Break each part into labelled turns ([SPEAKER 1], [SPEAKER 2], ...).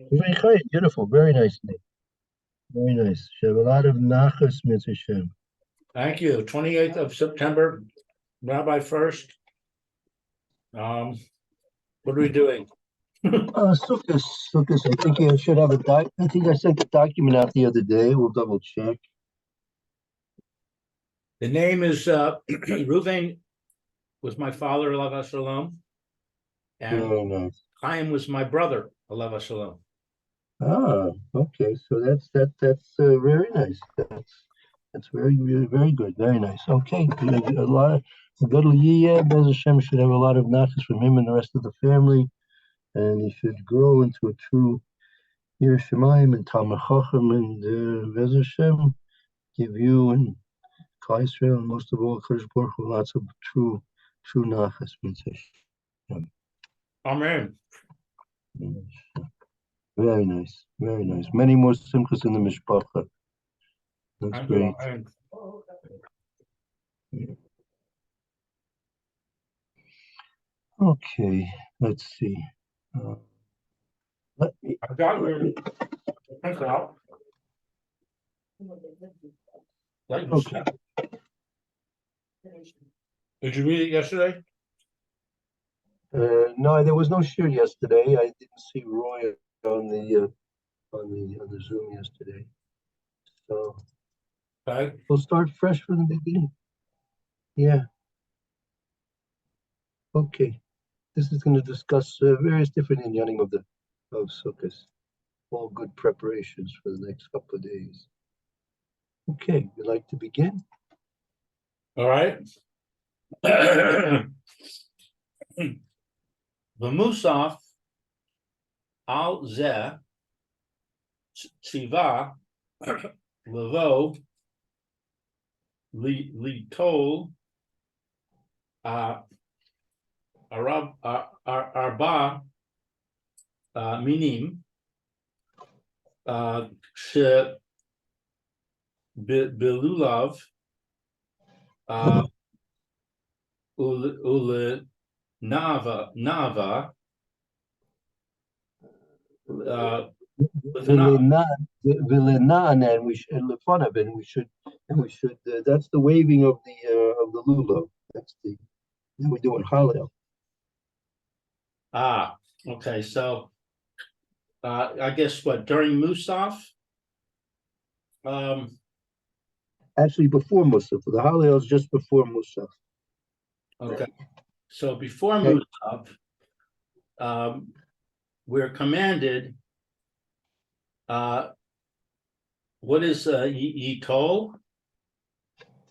[SPEAKER 1] Beautiful, very nice name. Very nice. You have a lot of nachas mitzvah Shem.
[SPEAKER 2] Thank you. 28th of September, Rabbi Furst. What are we doing?
[SPEAKER 1] Succos. I think you should have a doc. I think I sent the document out the other day. We'll double check.
[SPEAKER 2] The name is Ruvain was my father, Alav Shalom, and
[SPEAKER 1] Very nice.
[SPEAKER 2] Chaim was my brother, Alav Shalom.
[SPEAKER 1] Ah, okay. So that's very nice. That's very good. Very nice. Okay, a lot of good Bez Hashem should have a lot of nachas from him and the rest of the family, and he should grow into a true Yir Shemaim and Talmud Chacham, and Bez Hashem give you and Klal Yisrael and most of all Kadosh Baruch Hu lots of true nachas mitzvah.
[SPEAKER 2] Amen.
[SPEAKER 1] Very nice, very nice. Many more simchas in the mishpacha. That's great. Okay, let's see. Let me.
[SPEAKER 2] I got your print out.
[SPEAKER 1] Okay.
[SPEAKER 2] Did you read it yesterday?
[SPEAKER 1] No, there was no shiur yesterday. I didn't see Roy on the Zoom yesterday. So
[SPEAKER 2] Okay.
[SPEAKER 1] we'll start fresh from the beginning. Yeah. Okay. This is going to discuss various different inyanim of Sukkot. All good preparations for the next couple of days. Okay, you'd like to begin?
[SPEAKER 2] All right. V'musaf al zeh tziva levo litol arba minim she belulav ule nava
[SPEAKER 1] Vilenan, and we should lefonav, and we should that's the waving of the lulav. That's the we do in Hallel.
[SPEAKER 2] Okay. So I guess what during Musaf?
[SPEAKER 1] Actually, before Musaf. The Hallel is just before Musaf.
[SPEAKER 2] Okay. So before Musaf, we're commanded. What is Yitol?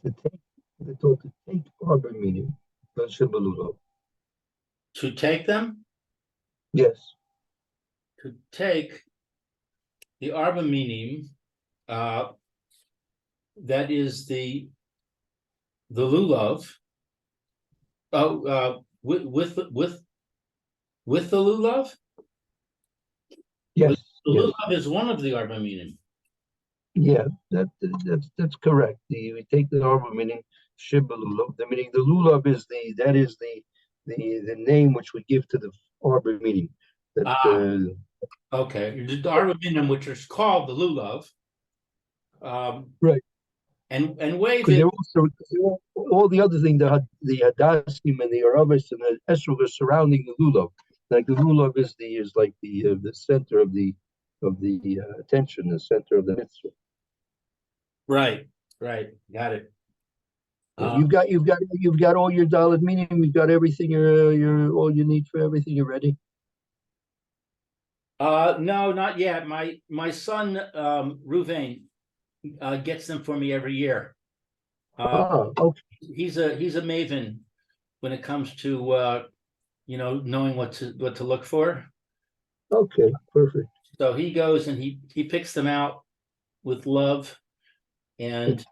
[SPEAKER 1] They're told to take arbor meaning.
[SPEAKER 2] To take them?
[SPEAKER 1] Yes.
[SPEAKER 2] To take the arbor meaning, that is the lulav. With the lulav?
[SPEAKER 1] Yes.
[SPEAKER 2] The lulav is one of the arbor meaning.
[SPEAKER 1] Yeah, that's correct. We take the arbor meaning shibba lulav. The meaning the lulav is the name which we give to the arbor meaning.
[SPEAKER 2] Okay, the arbor meaning, which is called the lulav.
[SPEAKER 1] Right.
[SPEAKER 2] And wave it.
[SPEAKER 1] Also, all the other things, the hadassim and the aravis and the esrog are surrounding the lulav. Like the lulav is like the center of the attention, the center of the mitzvah.
[SPEAKER 2] Right. Got it.
[SPEAKER 1] You've got all your dalit meaning. You've got everything. You're all you need for everything. You're ready.
[SPEAKER 2] No, not yet. My son Ruvain gets them for me every year.
[SPEAKER 1] Okay.
[SPEAKER 2] He's a maven when it comes to knowing what to look for.
[SPEAKER 1] Okay, perfect.
[SPEAKER 2] So he goes and he picks them out with love, and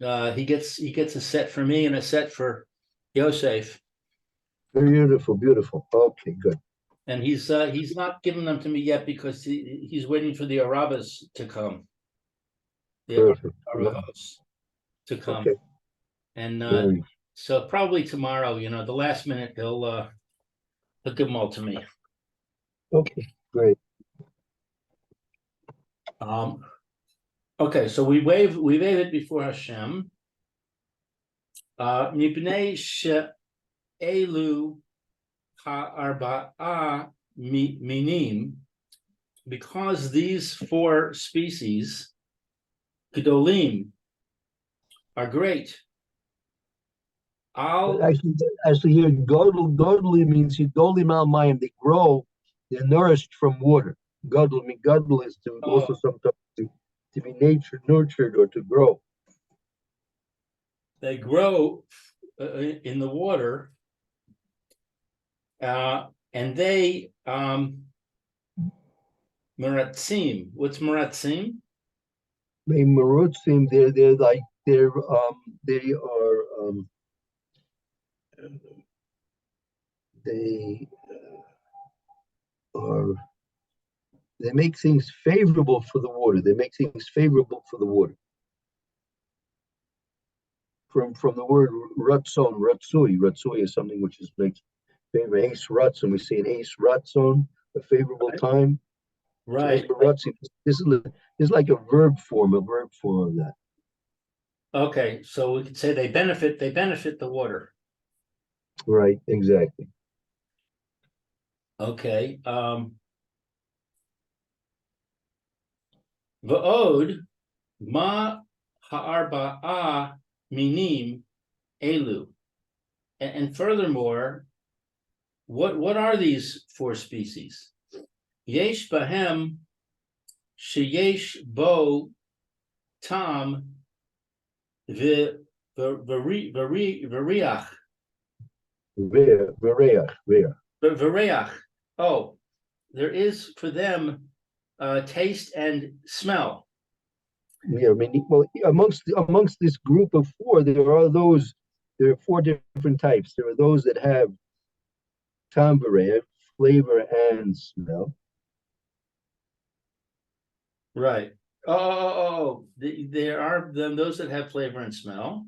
[SPEAKER 2] he gets a set for me and a set for Yosef.
[SPEAKER 1] Beautiful. Okay, good.
[SPEAKER 2] And he's not giving them to me yet because he's waiting for the Arabas to come. The Arabas to come. Okay. And so probably tomorrow, the last minute he'll give them all to me.
[SPEAKER 1] Okay, great.
[SPEAKER 2] Okay, so we wave it before Hashem. Mipnei she'elu ha'arba'a minim, because these four species, gedolim, are great.
[SPEAKER 1] Actually, here godly means golim al mayim. They grow, they're nourished from water. Godl is to also sometimes to be nurtured or to grow.
[SPEAKER 2] They grow in the water, and they meratzim. What's meratzim?
[SPEAKER 1] Merutzim, they make things favorable for the water. They make things favorable for the water. From the word ratsui is something which is makes favor. Ace ratzon, we say an ace ratzon, a favorable time.
[SPEAKER 2] Right.
[SPEAKER 1] This is like a verb form of that.
[SPEAKER 2] Okay, so we could say they benefit the water.
[SPEAKER 1] Right, exactly.
[SPEAKER 2] Okay. Va'od ma ha'arba'a minim elu. And furthermore, what are these four species? Yesh bahem sheyesh bo tam v'riach. V'reach. Oh, there is for them taste and smell.
[SPEAKER 1] Yeah, I mean, well, amongst this group of four, there are four different types. There are those that have tambourine, flavor and smell.
[SPEAKER 2] Right. There are those that have flavor and smell.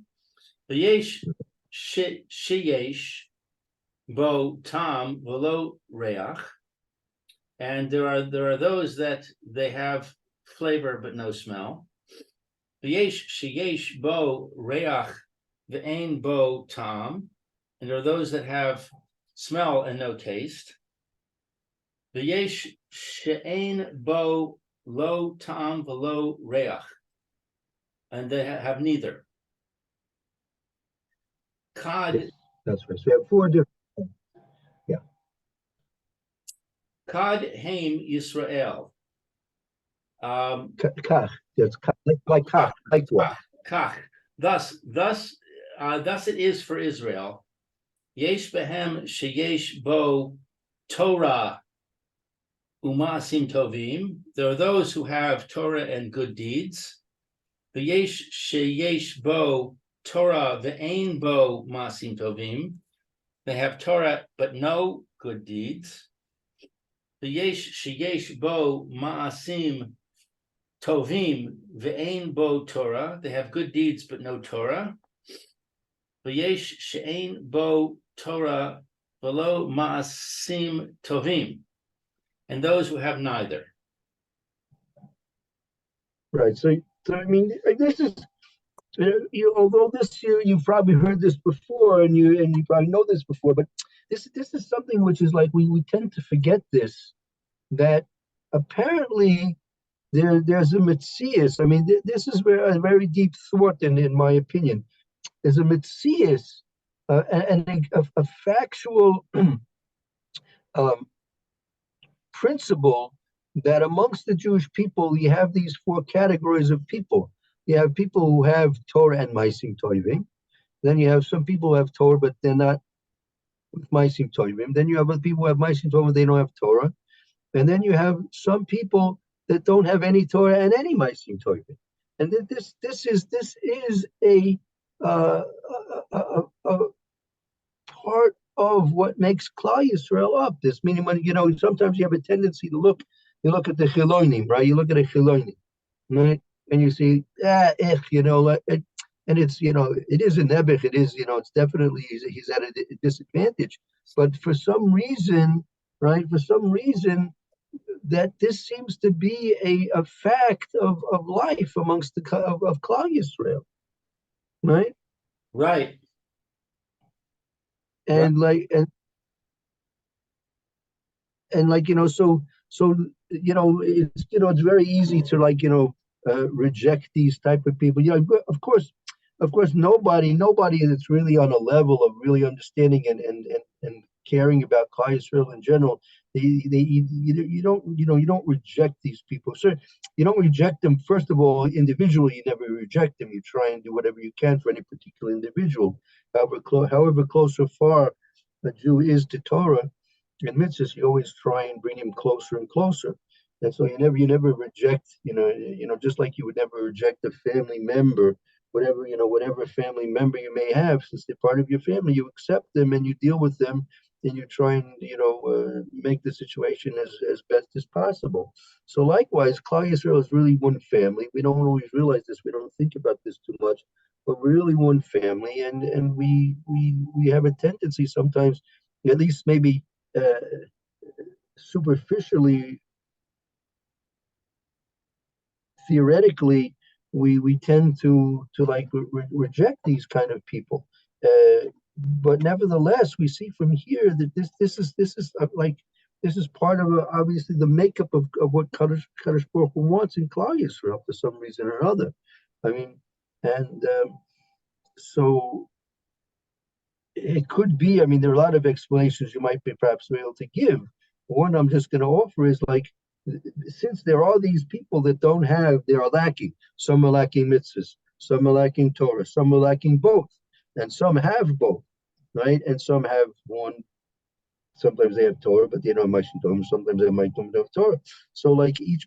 [SPEAKER 2] The yesh sheyesh bo tam v'lo reach, and there are those that they have flavor but no smell. The yesh sheyesh bo reach v'ein bo tam, and there are those that have smell and no taste. The yesh she'ein bo lo tam v'lo reach, and they have neither. Kad.
[SPEAKER 1] Yes, that's right. So we have four different. Yeah.
[SPEAKER 2] Kad Haim Yisrael.
[SPEAKER 1] Kach. That's like kach. Like what?
[SPEAKER 2] Kach. Thus it is for Israel. Yesh behem sheyesh bo Torah umasim tovim. There are those who have Torah and good deeds. The yesh sheyesh bo Torah ve'ein bo masim tovim. They have Torah but no good deeds. The yesh sheyesh bo maasim tovim ve'ein bo Torah. They have good deeds but no Torah. The yesh she'ein bo Torah v'lo maasim tovim, and those who have neither.
[SPEAKER 1] Right. So I mean, this is although you've probably heard this before, and you probably know this before, but this is something which is like we tend to forget this, that apparently there's a metzius. I mean, this is a very deep thought, in my opinion. There's a metzius and a factual principle that amongst the Jewish people you have these four categories of people. You have people who have Torah and Maisim Tovim. Then you have some people who have Torah, but they're not with Maisim Tovim. Then you have other people who have Maisim Tovim, they don't have Torah. And then you have some people that don't have any Torah and any Maisim Tovim. And this is a part of what makes Klal Yisrael up. This meaning, when sometimes you have a tendency to look at the Chilonim, right? You look at a Chilonim, right? And you see, and it's, it is a Nebuch, it is, it's definitely, he's at a disadvantage. But for some reason, right, that this seems to be a fact of life amongst of Klal Yisrael, right?
[SPEAKER 2] Right.
[SPEAKER 1] And like and like so it's very easy to reject these type of people. Of course nobody that's really on a level of really understanding and caring about Klal Yisrael in general. You don't reject these people. So you don't reject them. First of all, individually, you never reject them. You try and do whatever you can for any particular individual, however close or far a Jew is to Torah and mitzvahs. You always try and bring him closer and closer. And so you never reject, just like you would never reject a family member, whatever family member you may have, since they're part of your family, you accept them and you deal with them and you try and make the situation as best as possible. So likewise, Klal Yisrael is really one family. We don't always realize this. We don't think about this too much, but we're really one family, and we have a tendency sometimes, at least maybe uh, superficially, theoretically, we tend to like reject these kind of people. But nevertheless, we see from here that this is part of obviously the makeup of what Kadosh Baruch Hu wants in Klal Yisrael for some reason or other. I mean, and so it could be. I mean, there are a lot of explanations you might be perhaps able to give. One I'm just going to offer is like, since there are these people that don't have, they are lacking. Some are lacking mitzvahs, some are lacking Torah, some are lacking both, and some have both, right? And some have one. Sometimes they have Torah, but they don't have Torah. Sometimes they might don't have Torah. So, like each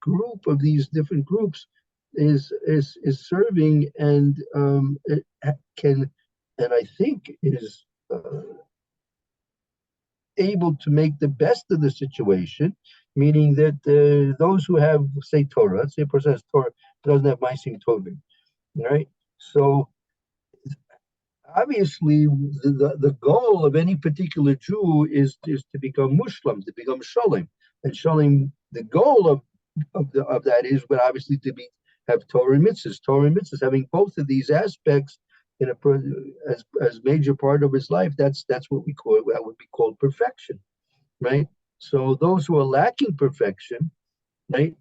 [SPEAKER 1] group of these different groups is serving, and it can, and I think is able to make the best of the situation, meaning that those who have, say, Torah, let's say a person has Torah, but doesn't have Ma'asim Tovim, right? So obviously, the goal of any particular Jew is to become Muslim, to become Shalom. And Shalom, the goal of that is, but obviously to have Torah and mitzvahs. Torah and mitzvahs, having both of these aspects in as major part of his life, that's what we call, that would be called perfection, right? So those who are lacking perfection, right,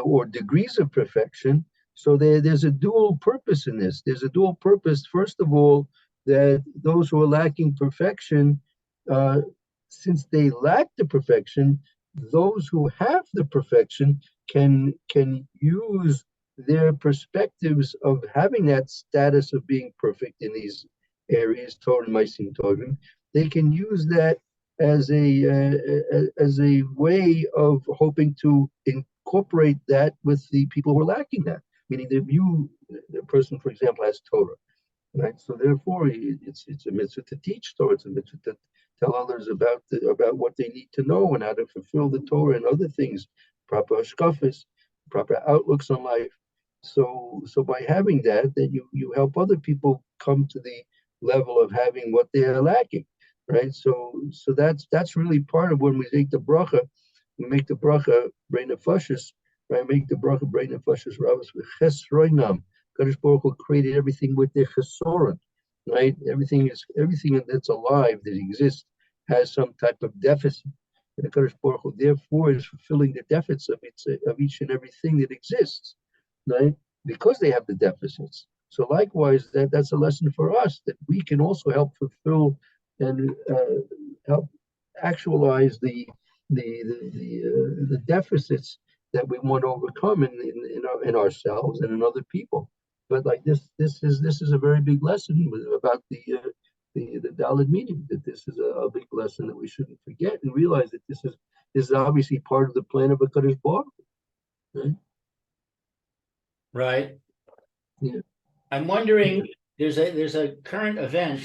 [SPEAKER 1] or degrees of perfection, so there's a dual purpose in this. There's a dual purpose. First of all, that those who are lacking perfection, uh, since they lack the perfection, those who have the perfection can use their perspectives of having that status of being perfect in these areas, Torah and Ma'asim Tovim. They can use that as a way of hoping to incorporate that with the people who are lacking that. Meaning that the person, for example, has Torah, right? So therefore, it's a mitzvah to teach Torah. It's a mitzvah to tell others about what they need to know and how to fulfill the Torah and other things, proper hashkafas, proper outlooks on life. So by having that you help other people come to the level of having what they are lacking, right? So that's really part of when we make the bracha. We make the bracha brain nefashis, right? Make the bracha brain nefashis ravos v'chesroinam. Kadosh Baruch Hu created everything with their chesoron, right? Everything that's alive, that exists, has some type of deficit. And the Kadosh Baruch Hu therefore is fulfilling the deficits of each and everything that exists, right? Because they have the deficits. So likewise, that's a lesson for us, that we can also help fulfill and help actualize the deficits that we want to overcome in ourselves and in other people. But like this is a very big lesson about the Dalit meaning, that this is a big lesson that we shouldn't forget and realize that this is obviously part of the plan of a Kadosh Baruch, right?
[SPEAKER 2] Right.
[SPEAKER 1] Yeah.
[SPEAKER 2] I'm wondering, there's a current event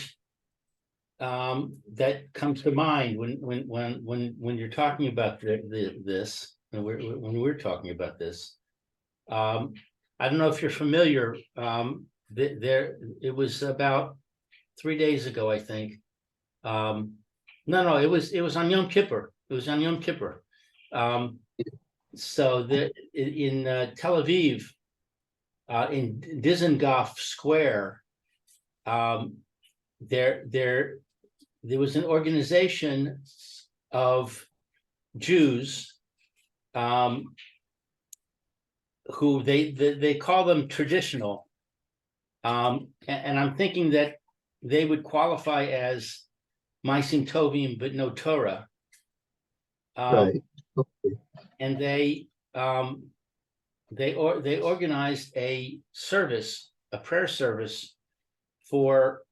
[SPEAKER 2] that comes to mind when you're talking about this, and when we're talking about this. I don't know if you're familiar. It was about 3 days ago, I think. No, it was on Yom Kippur. It was on Yom Kippur. So in Tel Aviv, in Dizengoff Square, there was an organization of Jews, who they call them traditional, and I'm thinking that they would qualify as Maisim Tovim but no Torah,
[SPEAKER 1] Right. Okay.
[SPEAKER 2] and they organized a service, a prayer service for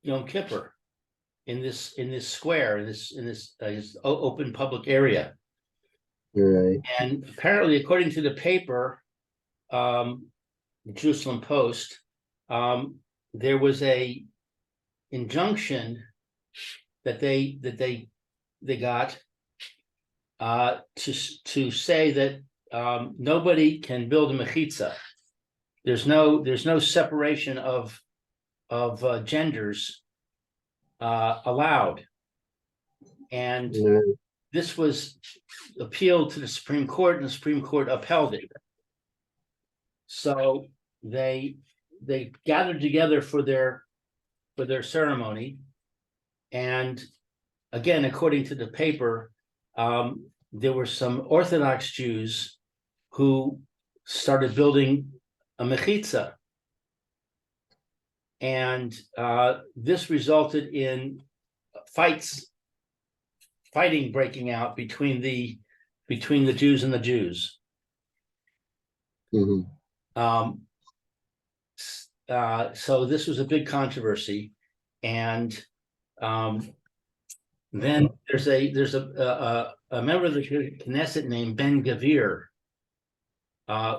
[SPEAKER 2] Yom Kippur in this square, in this open public area.
[SPEAKER 1] Right.
[SPEAKER 2] And apparently, according to the paper, the Jerusalem Post, there was a injunction that they got to say that nobody can build a mechitza. There's no separation of genders allowed, and
[SPEAKER 1] Yeah.
[SPEAKER 2] this was appealed to the Supreme Court, and the Supreme Court upheld it. So they gathered together for their ceremony, and again, according to the paper, there were some Orthodox Jews who started building a mechitza, and this resulted in fighting breaking out between the Jews and the Jews.
[SPEAKER 1] Mm-hmm.
[SPEAKER 2] So this was a big controversy, and then there's a member of the Knesset named Ben Gavir,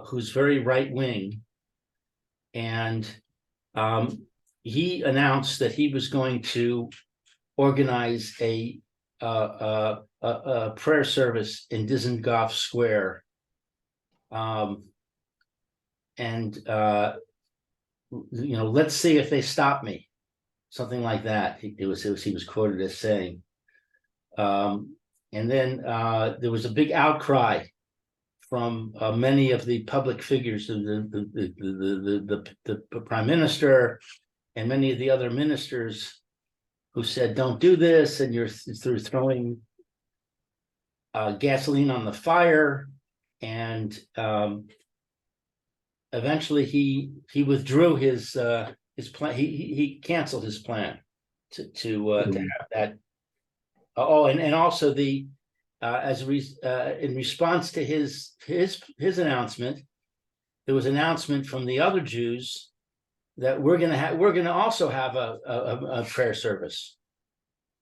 [SPEAKER 2] who's very right wing, and he announced that he was going to organize a prayer service in Dizengoff Square, and let's see if they stop me, something like that. He was quoted as saying, and then there was a big outcry from many of the public figures, the prime minister and many of the other ministers, who said, "Don't do this," and you're throwing gasoline on the fire. And eventually, he withdrew his plan. He canceled his plan to have that. And also in response to his announcement, there was an announcement from the other Jews that we're going to also have a prayer service,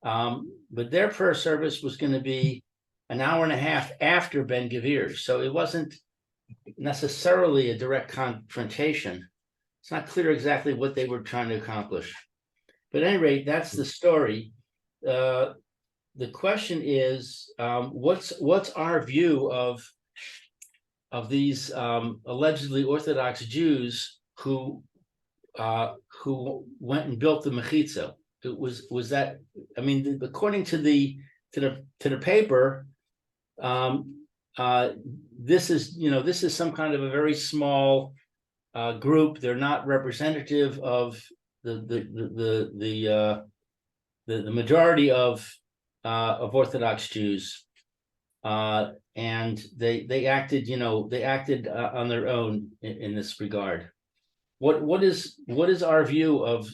[SPEAKER 2] but their prayer service was going to be an hour and a half after Ben Gavir's, so it wasn't necessarily a direct confrontation. It's not clear exactly what they were trying to accomplish, but at any rate, that's the story. The question is, what's our view of these allegedly Orthodox Jews who went and built the mechitza? Was that? I mean, according to the paper, this is some kind of a very small group. They're not representative of the majority of Orthodox Jews, and they acted on their own in this regard. What is our view of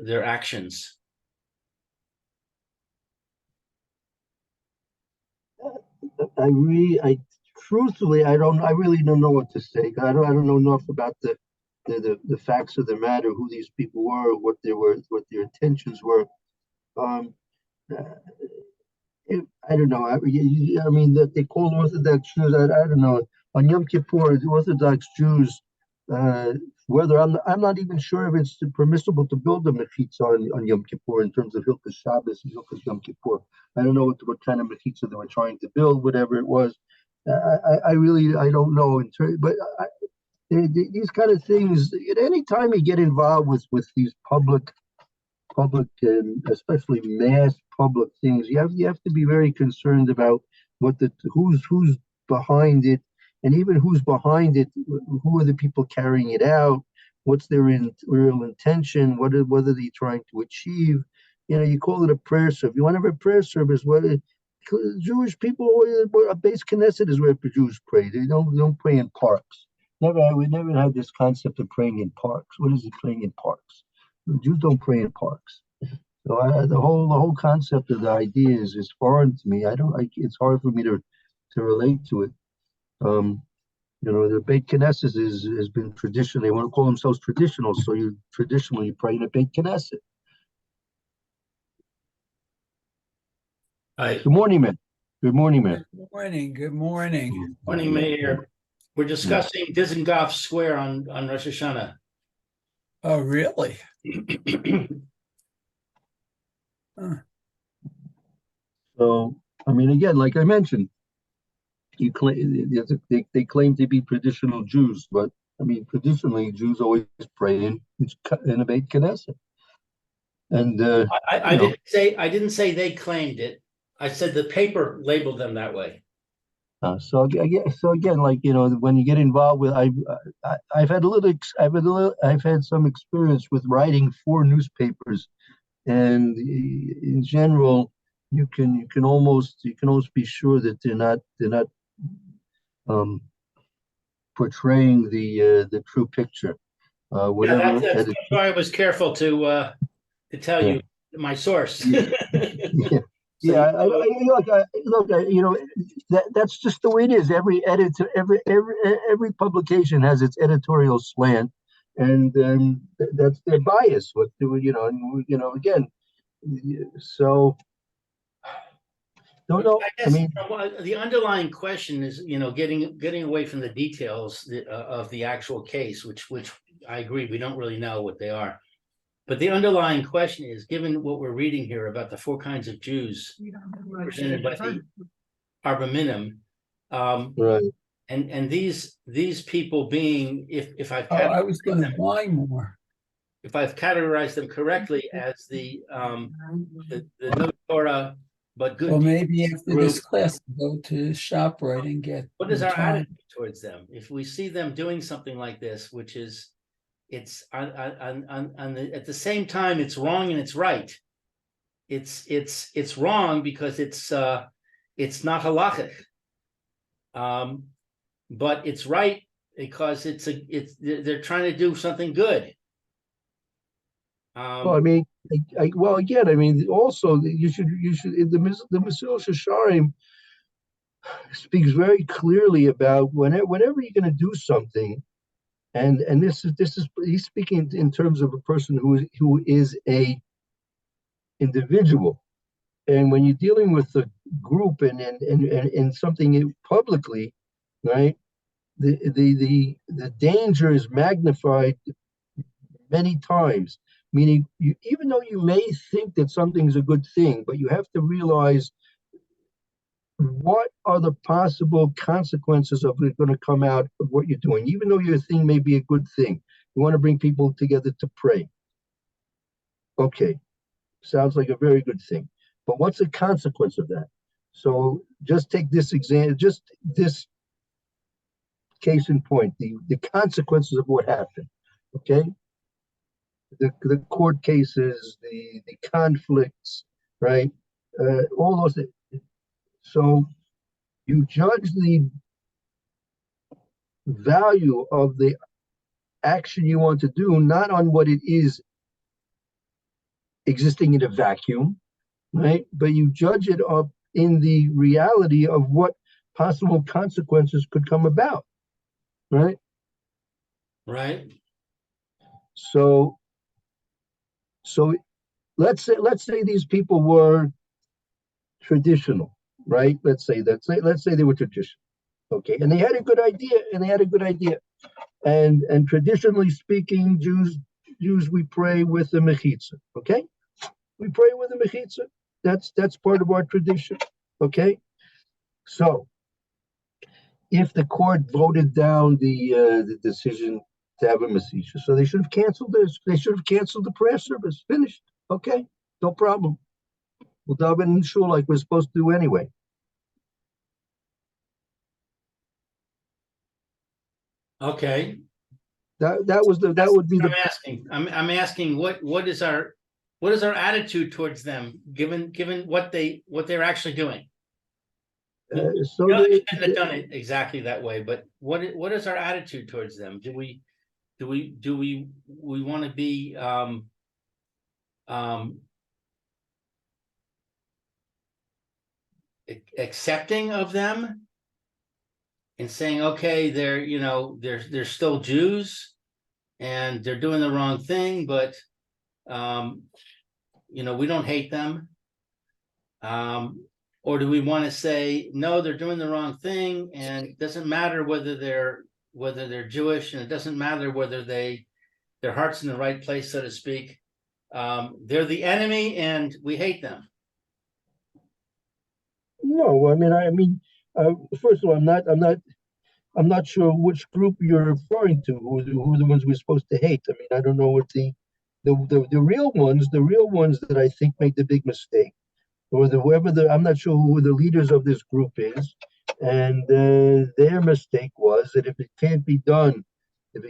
[SPEAKER 2] their actions?
[SPEAKER 1] Truthfully, I really don't know what to say. I don't know enough about the facts of the matter, who these people were, what their intentions were. Um, I don't know. I mean, that they call Orthodox Jews. I don't know. On Yom Kippur, the Orthodox Jews, whether I'm not even sure if it's permissible to build a mechitza on Yom Kippur in terms of Hilchos Shabbos and Hilchos Yom Kippur. I don't know what kind of mechitza they were trying to build, whatever it was. I really don't know. But these kind of things, at any time you get involved with these public and especially mass public things, you have to be very concerned about who's behind it, and even who's behind it, who are the people carrying it out, what's their real intention, what are they trying to achieve. You call it a prayer service. You want to have a prayer service, Jewish people, a base Knesset is where Jews pray. They don't pray in parks. We never had this concept of praying in parks. What is it, praying in parks? The Jews don't pray in parks. So the whole concept of the idea is foreign to me. It's hard for me to relate to it. The Beit Knesset has been traditional. They want to call themselves traditional, so you traditionally pray in a Beit Knesset.
[SPEAKER 2] Hi.
[SPEAKER 1] Good morning, man. Good morning, man.
[SPEAKER 3] Good morning. Good morning.
[SPEAKER 2] Morning, Mayor. We're discussing Dizengoff Square on Rosh Hashanah.
[SPEAKER 3] Oh, really?
[SPEAKER 1] So, again, like I mentioned, they claim to be traditional Jews, but traditionally Jews always pray in a Beit Knesset. And
[SPEAKER 2] I didn't say they claimed it. I said the paper labeled them that way.
[SPEAKER 1] So again, when you get involved with, I've had some experience with writing for newspapers, and in general, you can almost be sure that they're not portraying the true picture. Whatever.
[SPEAKER 2] That's why I was careful to tell you my source.
[SPEAKER 1] Yeah. That's just the way it is. Every editor, every publication has its editorial slant, and that's their bias. Again, so don't know.
[SPEAKER 2] I guess the underlying question is, getting away from the details of the actual case, which I agree, we don't really know what they are. But the underlying question is, given what we're reading here about the four kinds of Jews presented by the Arba Minim,
[SPEAKER 1] right?
[SPEAKER 2] And these people being, if I've
[SPEAKER 3] I was going to buy more.
[SPEAKER 2] If I've categorized them correctly as the no Torah but good.
[SPEAKER 3] Well, maybe after this class, go to ShopRite and get.
[SPEAKER 2] What is our attitude towards them? If we see them doing something like this, which is, it's at the same time, it's wrong and it's right. It's wrong because it's not halachic, but it's right because they're trying to do something good.
[SPEAKER 1] Again, also you should the Mesil Shasharim speaks very clearly about whenever you're going to do something. And this is he's speaking in terms of a person who is a individual, and when you're dealing with a group and something publicly, right? The danger is magnified many times. Meaning, even though you may think that something's a good thing, but you have to realize what are the possible consequences of it going to come out of what you're doing. Even though your thing may be a good thing, you want to bring people together to pray. Okay, sounds like a very good thing. But what's the consequence of that? So just take this example, just this case in point, the consequences of what happened. Okay, the court cases, the conflicts, right? All those things. So you judge the value of the action you want to do, not on what it is existing in a vacuum, right? But you judge it up in the reality of what possible consequences could come about, right?
[SPEAKER 2] Right.
[SPEAKER 1] So let's say these people were traditional, right? Let's say they were traditional, okay, and they had a good idea, and traditionally speaking, Jews we pray with the mechitza, okay? We pray with the mechitza. That's part of our tradition, okay? So if the court voted down the decision to have a mechitza, so they should have canceled this. They should have canceled the prayer service. Finished. Okay, no problem. We'll daven in shul like we're supposed to do anyway.
[SPEAKER 2] Okay.
[SPEAKER 1] That would be
[SPEAKER 2] I'm
[SPEAKER 1] the.
[SPEAKER 2] asking. I'm asking what is our attitude towards them, given what they're actually doing.
[SPEAKER 1] So
[SPEAKER 2] No, they shouldn't have done it exactly that way, but what is our attitude towards them? Do we want to be um, accepting of them and saying, okay, they're still Jews and they're doing the wrong thing, but we don't hate them. Or do we want to say, no, they're doing the wrong thing, and it doesn't matter whether they're Jewish, and it doesn't matter whether their heart's in the right place, so to speak. They're the enemy, and we hate them.
[SPEAKER 1] No, first of all, I'm not sure which group you're referring to. Who are the ones we're supposed to hate? I mean, I don't know what the real ones that I think make the big mistake, or I'm not sure who the leaders of this group is, and their mistake was that if it can't be done in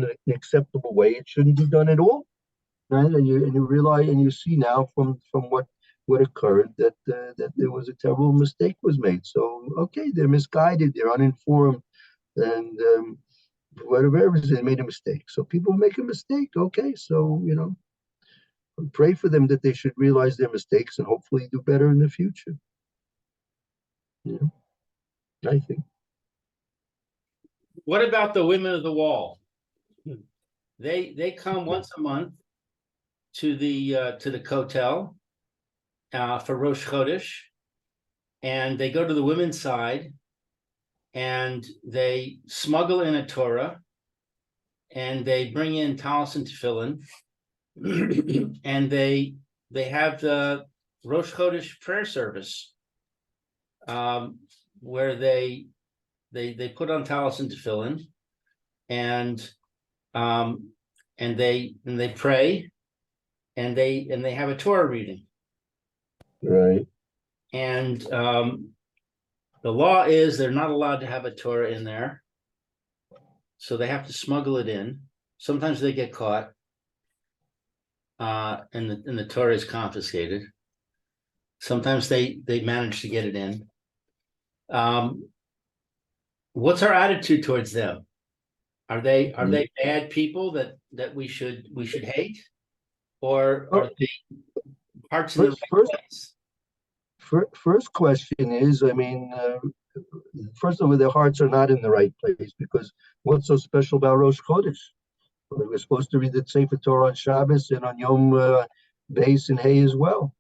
[SPEAKER 1] an acceptable way, it shouldn't be done at all, right? And you realize and you see now from what occurred that there was a terrible mistake was made. So okay, they're misguided, they're uninformed, and whatever it is, they made a mistake. So people make a mistake. Okay, so pray for them that they should realize their mistakes and hopefully do better in the future. Yeah, I think.
[SPEAKER 2] What about the women of the wall? They come once a month to the kotel for Rosh Chodesh, and they go to the women's side, and they smuggle in a Torah, and they bring in talis and tefillin, and they have the Rosh Chodesh prayer service, where they put on talis and tefillin, and they pray, and they have a Torah reading.
[SPEAKER 1] Right.
[SPEAKER 2] And the law is they're not allowed to have a Torah in there, so they have to smuggle it in. Sometimes they get caught, and the Torah is confiscated. Sometimes they manage to get it in. What's our attitude towards them? Are they bad people that we should hate, or are they parts in the right place?
[SPEAKER 1] First question is, first of all, their hearts are not in the right place, because what's so special about Rosh Chodesh? We're supposed to read the Sefer Torah on Shabbos and on Yom Beis and Hay as well.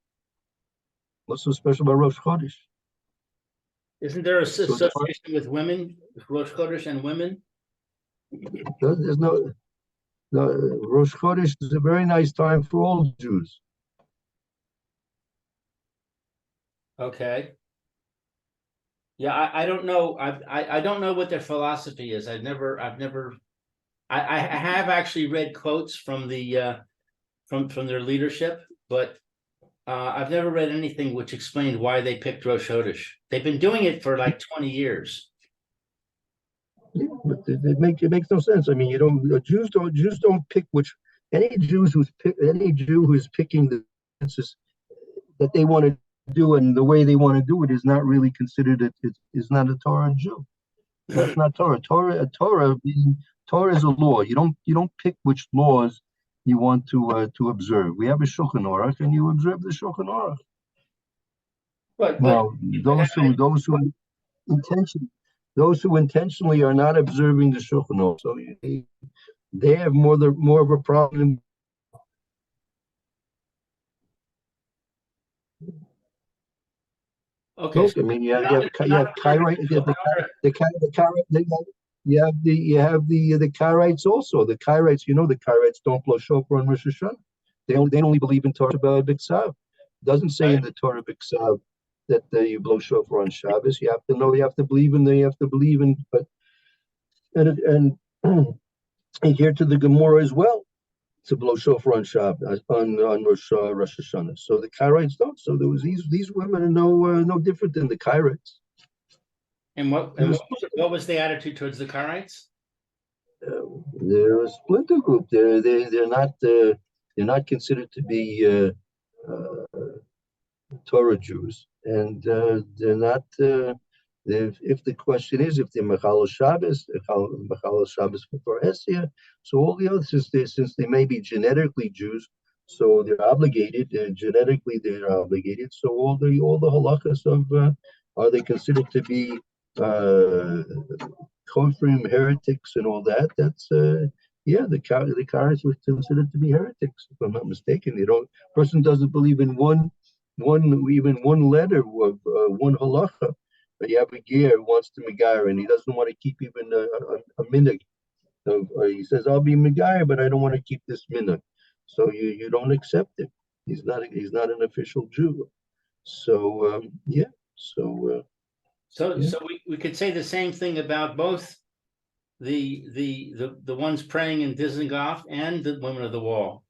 [SPEAKER 1] What's so special about Rosh Chodesh?
[SPEAKER 2] Isn't there association with women, Rosh Chodesh and women?
[SPEAKER 1] There's no Rosh Chodesh is a very nice time for all Jews.
[SPEAKER 2] Okay. Yeah, I don't know. I don't know what their philosophy is. I have actually read quotes from the from their leadership, but I've never read anything which explained why they picked Rosh Chodesh. They've been doing it for like 20 years.
[SPEAKER 1] Yeah, but it makes no sense. I mean, Jews don't pick any Jew who's picking the senses that they want to do and the way they want to do it is not really considered it is not a Torah Jew. That's not Torah. Torah is a law. You don't pick which laws you want to observe. We have a Shulchan Aruch, and you observe the Shulchan Aruch. Now, those who intentionally are not observing the Shulchan Aruch, so they have more of a problem.
[SPEAKER 2] Okay.
[SPEAKER 1] Look, I mean, you have Karaite, you have the Karaites also. The Karaites, the Karaites don't blow shofar on Rosh Hashanah. They only believe in Torah B'Ksav. It doesn't say in the Torah B'Ksav that you blow shofar on Shabbos. You have to know. You have to believe in. But and adhere to the Gemara as well to blow shofar on Shabbos on Rosh Hashanah. So the Karaites don't. So there was these women are no different than the Karaites.
[SPEAKER 2] And what was the attitude towards the Karaites?
[SPEAKER 1] They're a splinter group. They're not considered to be Torah Jews, and they're not. If the question is if they're Machal Shabbos for Essia, so all the others, since they may be genetically Jews, so they're obligated. Genetically, they're obligated. So all the halachas of are they considered to be Kofrim heretics and all that? That's yeah, the Karas were considered to be heretics, if I'm not mistaken. They don't person doesn't believe in even one letter of one halacha. But you have a gear who wants to megayer and he doesn't want to keep even a minhag. So he says, "I'll be megayer, but I don't want to keep this minhag." So you don't accept it. He's not an official Jew. So yeah. So yeah.
[SPEAKER 2] So we could say the same thing about both the ones praying in Dizengoff and the women of the wall.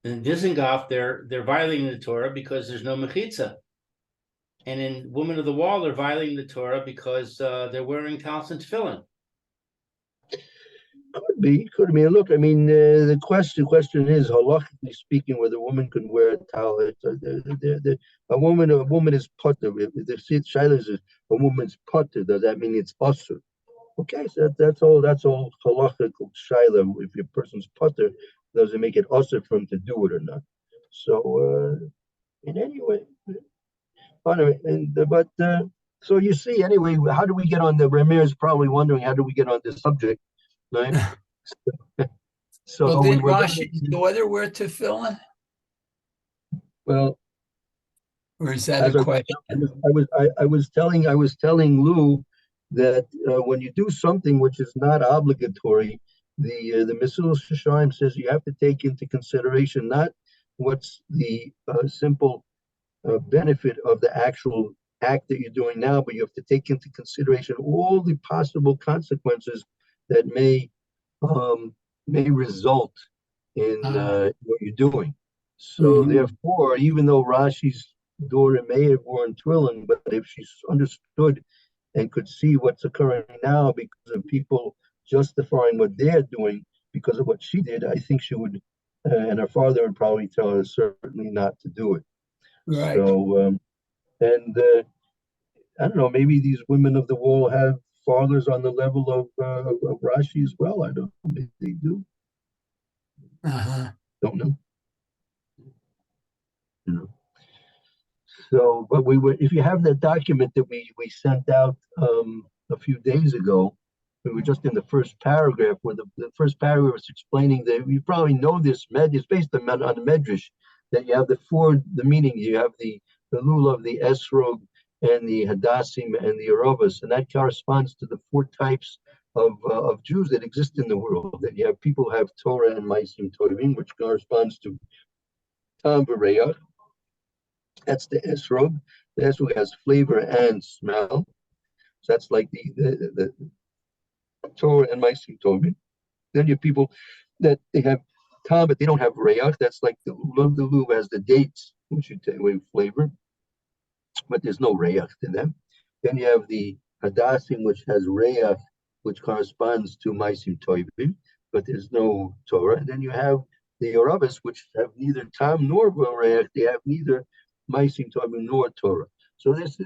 [SPEAKER 2] In Dizengoff, they're violating the Torah because there's no mechitza, and in women of the wall, they're violating the Torah because they're wearing talis and tefillin.
[SPEAKER 1] Could be. Look, I mean, the question is, halachically speaking, whether a woman can wear a towel. A woman is potter. If the shaila is a woman's potter, does that mean it's usher? Okay, so that's all. That's all halachical shaila. If your person's potter, does it make it usher for him to do it or not? So, in any way, anyway, so you see, anyway, how do we get on the? Ramir is probably wondering how do we get on this subject, right? So
[SPEAKER 3] Well,
[SPEAKER 1] we
[SPEAKER 3] did
[SPEAKER 1] were
[SPEAKER 3] Rashi's daughter wear tefillin?
[SPEAKER 1] well,
[SPEAKER 3] Or is that
[SPEAKER 1] as
[SPEAKER 3] a
[SPEAKER 1] I
[SPEAKER 3] question?
[SPEAKER 1] I was telling Lou that when you do something which is not obligatory, the Mesilas Yesharim says you have to take into consideration not what's the simple benefit of the actual act that you're doing now, but you have to take into consideration all the possible consequences that may result in what you're doing. So therefore, even though Rashi's daughter may have worn tefillin, but if she's understood and could see what's occurring now because of people justifying what they're doing because of what she did, I think she would, and her father would probably tell her certainly not to do it.
[SPEAKER 3] Right.
[SPEAKER 1] So, and I don't know, maybe these women of the wall have fathers on the level of Rashi as well. I don't know. Maybe they do. Don't know. You know. So, but if you have that document that we sent out a few days ago, we were just in the first paragraph where the first paragraph was explaining that you probably know this it's based on the Medrash, that you have the meaning, you have the lulav, the esrog, and the hadassim and the arovas, and that corresponds to the four types of Jews that exist in the world. That you have people who have Torah and Maisim Tovim, which corresponds to Tam v'Reach. That's the esrog. The esrog has flavor and smell. So that's like the Torah and Maisim Tovim. Then you have people that they have Tam, but they don't have Reach. That's like the lulav has the dates, which you take away flavor, but there's no Reach to them. Then you have the Hadassim, which has Reach, which corresponds to Maisim Tovim, but there's no Torah. And then you have the Yoravas, which have neither Tam nor Reach. They have neither Maisim Tovim nor Torah. So this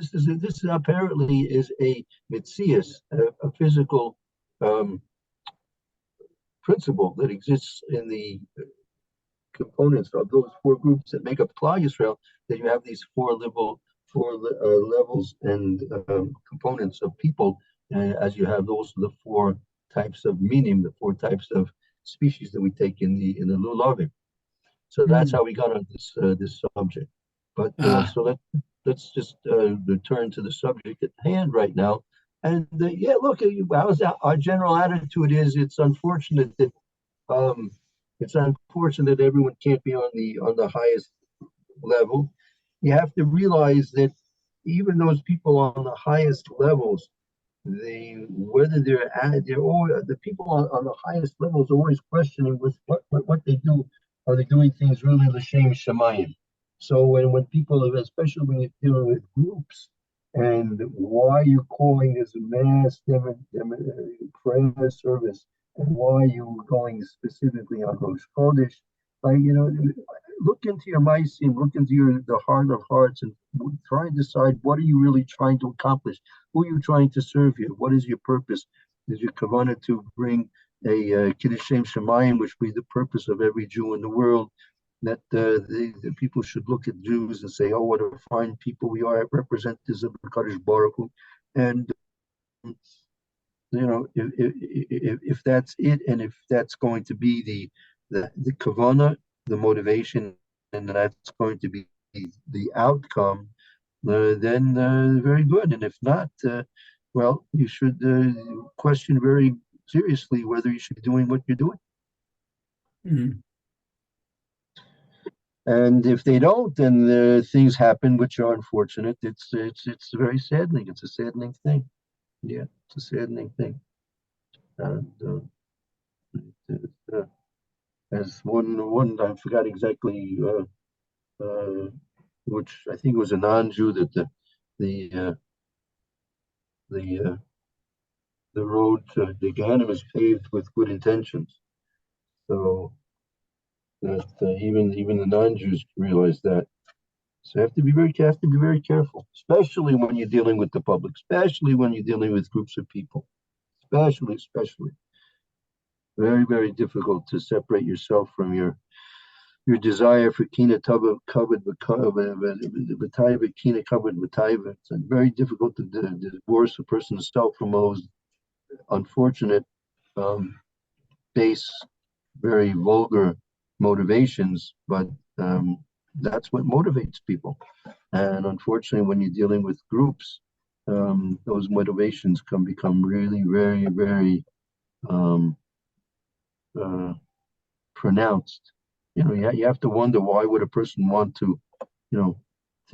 [SPEAKER 1] apparently is a mitzias, a physical principle that exists in the components of those four groups that make up Klal Yisrael. That you have these four levels and components of people, as you have those the four types of meaning, the four types of species that we take in the lulavim. So that's how we got on this subject. But so let's just return to the subject at hand right now. And yeah, look, our general attitude is it's unfortunate that everyone can't be on the highest level. You have to realize that even those people on the highest levels, the people on the highest levels are always questioning what they do. Are they doing things really l'shem shamayim? So when people, especially when you're dealing with groups, and why are you calling this mass prayer service why you going specifically on Rosh Chodesh. Look into your Maisim, look into the heart of hearts, and try and decide what are you really trying to accomplish. Who are you trying to serve here? What is your purpose? Is your kavanah to bring a Kiddush Shem Shemayim, which be the purpose of every Jew in the world? That the people should look at Jews and say, "Oh, what a fine people we are, representatives of the Kadosh Baruch Hu." And if that's it, and if that's going to be the kavana, the motivation, and that's going to be the outcome, then very good. And if not, well, you should question very seriously whether you should be doing what you're doing.
[SPEAKER 3] Mm.
[SPEAKER 1] And if they don't, then things happen which are unfortunate. It's very saddening. It's a saddening thing. Yeah, it's a saddening thing. And as one I forgot exactly which I think was a non-Jew that the the the road to the Ganem is paved with good intentions. So that even the non-Jews realize that. So you have to be very careful, especially when you're dealing with the public, especially when you're dealing with groups of people, especially. Very, very difficult to separate yourself from your desire for kina covered with kina covered with taiva. It's very difficult to divorce a person's self from those unfortunate, base, very vulgar motivations, but that's what motivates people. And unfortunately, when you're dealing with groups, those motivations can become really very, very pronounced. You have to wonder, why would a person want to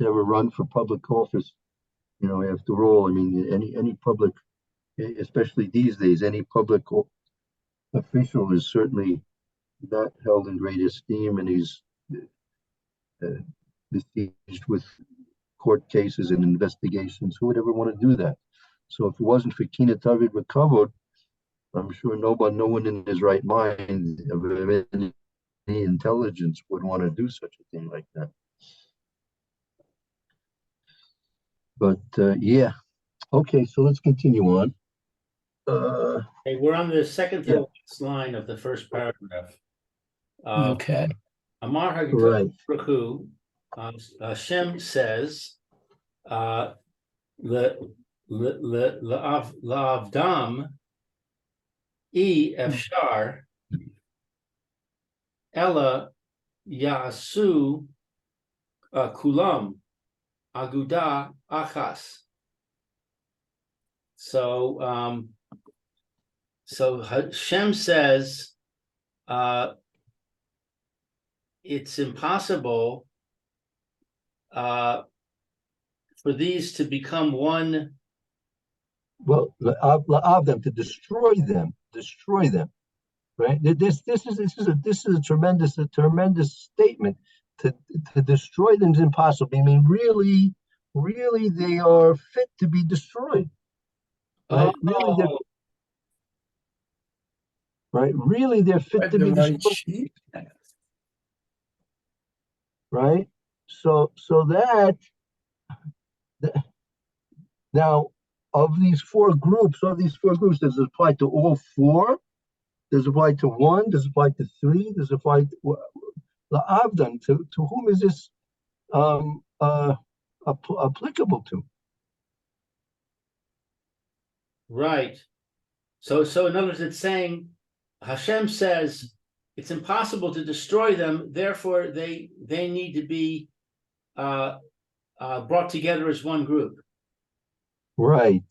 [SPEAKER 1] ever run for public office? After all, I mean, any public, especially these days, any public official is certainly not held in great esteem, and he's besieged with court cases and investigations. Who would ever want to do that? So if it wasn't for Kina Tavid Makavod, I'm sure no one in his right mind of any intelligence would want to do such a thing like that. But yeah, okay, so let's continue on.
[SPEAKER 2] Hey, we're on the second to last line of the first paragraph.
[SPEAKER 3] Okay.
[SPEAKER 2] Amar
[SPEAKER 1] Right.
[SPEAKER 2] Hagitahu, Hashem says, La'avdam efshar ella yasu kulam aguda achas. So Hashem says it's impossible for these to become one.
[SPEAKER 1] Well, them to destroy them, right? This is a tremendous statement. To destroy them is impossible. I mean, really, they are fit to be destroyed. Right?
[SPEAKER 2] Oh.
[SPEAKER 1] Really, they're fit to be destroyed. Right? So that now, of these four groups, does it apply to all four? Does it apply to one? Does it apply to three? Does it apply to Avdan? To whom is this applicable to?
[SPEAKER 2] Right. So in other words, it's saying Hashem says it's impossible to destroy them. Therefore, they need to be brought together as one group.
[SPEAKER 1] Right.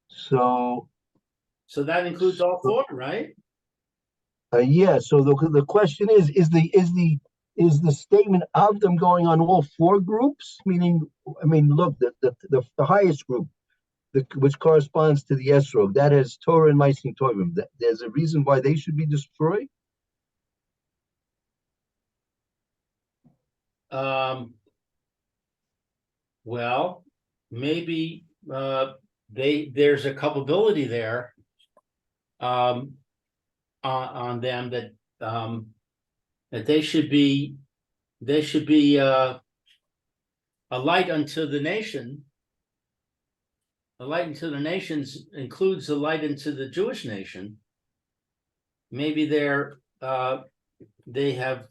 [SPEAKER 1] So
[SPEAKER 2] that includes all four, right?
[SPEAKER 1] Yeah. So the question is the statement of them going on all four groups? Meaning, I mean, look, the highest group, which corresponds to the Esrog, that has Torah and Maisim Tovim. There's a reason why they should be destroyed.
[SPEAKER 2] Well, maybe there's a culpability there. on them that they should be a light unto the nation. A light unto the nations includes a light into the Jewish nation. Maybe they have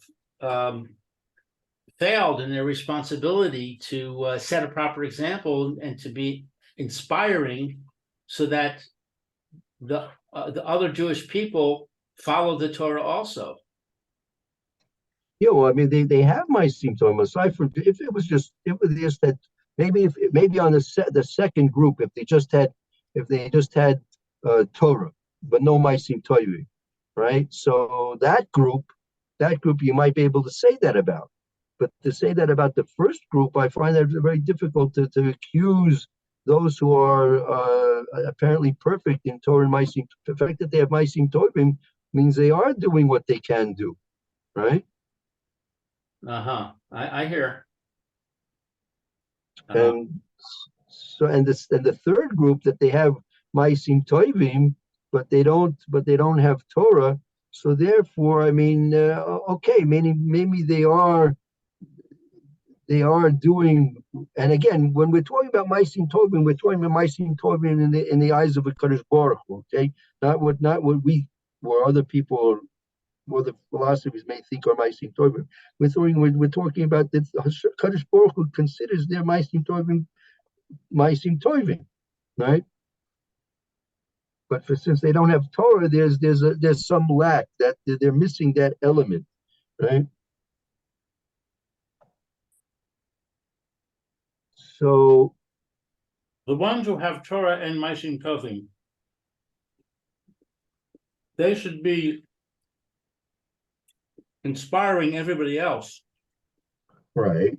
[SPEAKER 2] failed in their responsibility to set a proper example and to be inspiring, so that the other Jewish people follow the Torah also.
[SPEAKER 1] Yeah, well, I mean, they have Ma'asim Tovim. Aside from, if it was just that maybe on the second group, if they just had Torah but no Ma'asim Tovim, right? So that group you might be able to say that about. But to say that about the first group, I find that very difficult to accuse those who are apparently perfect in Torah and Ma'asim. The fact that they have Ma'asim Tovim means they are doing what they can do, right?
[SPEAKER 2] I hear.
[SPEAKER 1] And so, and the third group that they have Ma'asim Tovim, but they don't have Torah. So therefore, I mean, okay, maybe they are doing. And again, when we're talking about Ma'asim Tovim, we're talking about Ma'asim Tovim in the eyes of a Kadosh Baruch Hu, okay, not what we or other people or the philosophers may think are Ma'asim Tovim. We're talking about that Kadosh Baruch Hu considers their Ma'asim Tovim, right? But since they don't have Torah, there's some lack, that they're missing that element, right? So
[SPEAKER 2] the ones who have Torah and Ma'asim Tovim, they should be inspiring everybody else,
[SPEAKER 1] right?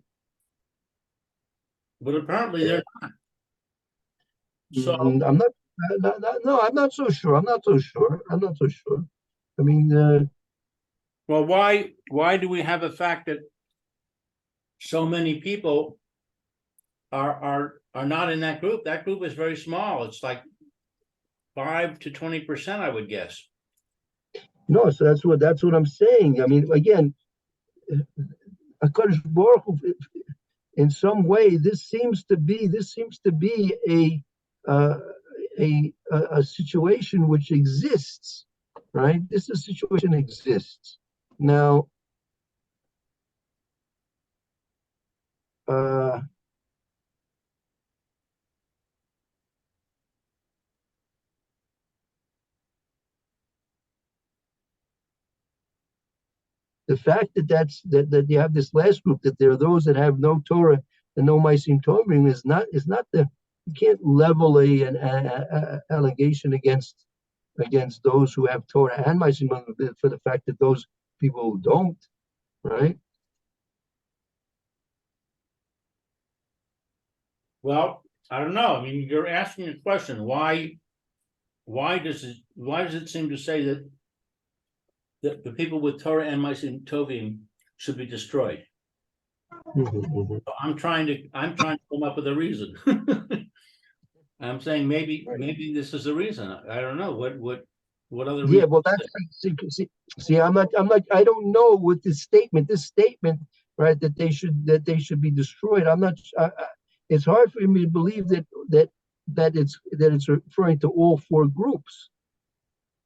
[SPEAKER 2] But apparently they're not. So
[SPEAKER 1] I'm not so sure. I'm not so sure. I mean,
[SPEAKER 2] well, why do we have a fact that so many people are not in that group? That group is very small. It's like 5 to 20%, I would guess.
[SPEAKER 1] No, so that's what I'm saying. I mean, again, HaKadosh Baruch Hu, in some way, this seems to be a situation which exists, right? This is a situation exists now. The fact that you have this last group, that there are those that have no Torah and no Ma'asim Tovim, is not you can't level an allegation against those who have Torah and Ma'asim Tovim for the fact that those people don't, right?
[SPEAKER 2] Well, I don't know. I mean, you're asking a question. Why does it seem to say that the people with Torah and Ma'asim Tovim should be destroyed? So I'm trying to come up with a reason. I'm saying maybe this is the reason. I don't know what other reason.
[SPEAKER 1] Yeah, well, that's see, I'm not. I don't know with this statement, right? That they should be destroyed. I'm not. It's hard for me to believe that it's referring to all four groups.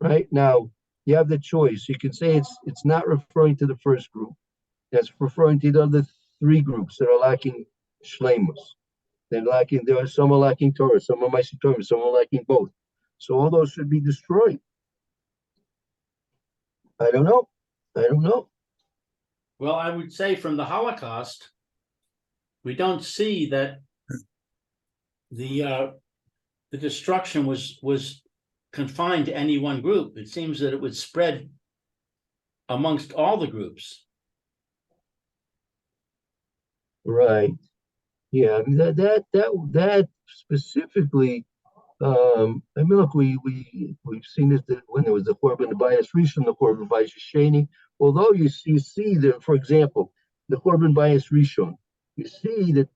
[SPEAKER 1] Right now, you have the choice. You can say it's not referring to the first group. It's referring to the other three groups that are lacking shleimus. Some are lacking Torah, some are Ma'asim Tovim, some are lacking both. So all those should be destroyed. I don't know.
[SPEAKER 2] Well, I would say from the Holocaust, we don't see that the destruction was confined to any one group. It seems that it would spread amongst all the groups.
[SPEAKER 1] Right. Yeah. I mean, that specifically. I mean, look, we've seen this when there was the Korban Bayis Rishon, the Korban Bayis Sheni. Although you see that, for example, the Korban Bayis Rishon, you see that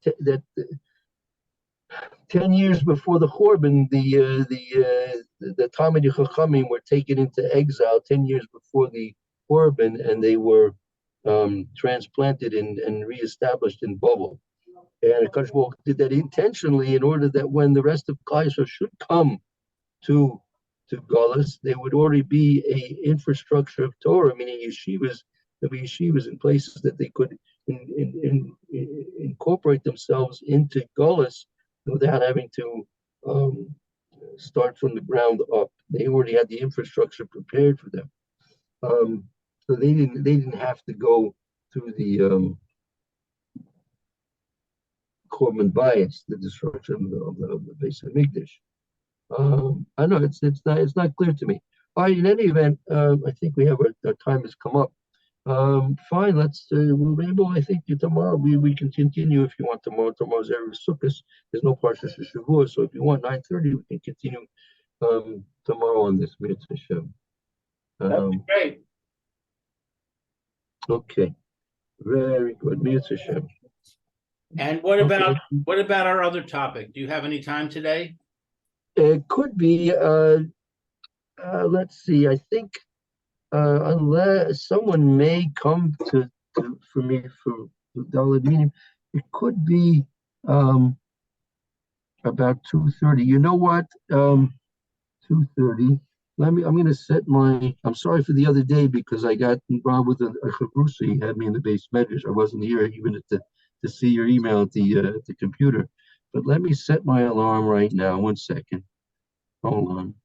[SPEAKER 1] 10 years before the Korban, the Talmidei Chachamim were taken into exile 10 years before the Korban, and they were transplanted and reestablished in Babel. And Akash Baruch did that intentionally in order that when the rest of Klal Yisrael should come to Galus, there would already be a infrastructure of Torah, meaning yeshivas. There'd be yeshivas in places that they could incorporate themselves into Galus without having to start from the ground up. They already had the infrastructure prepared for them, so they didn't have to go through the Korban bias, the destruction of the base of Mikdash. I know it's not clear to me. All right, in any event, I think we have our time has come up. Fine, let's we'll be able, I think, tomorrow we can continue if you want tomorrow. Tomorrow's Erev Sukkos. There's no Parsha Shavua, so if you want 9:30, we can continue tomorrow on this mitzvah.
[SPEAKER 2] That'd be great.
[SPEAKER 1] Okay, very good, mitzvah.
[SPEAKER 2] And what about our other topic? Do you have any time today?
[SPEAKER 1] It could be. Let's see. I think unless someone may come for me for the Dalit meeting, it could be about 2:30. You know what? 2:30. I'm going to set my. I'm sorry for the other day because I got involved with a chavrusa. He had me in the base measures. I wasn't here even to see your email at the computer. But let me set my alarm right now. 1 second. Hold on.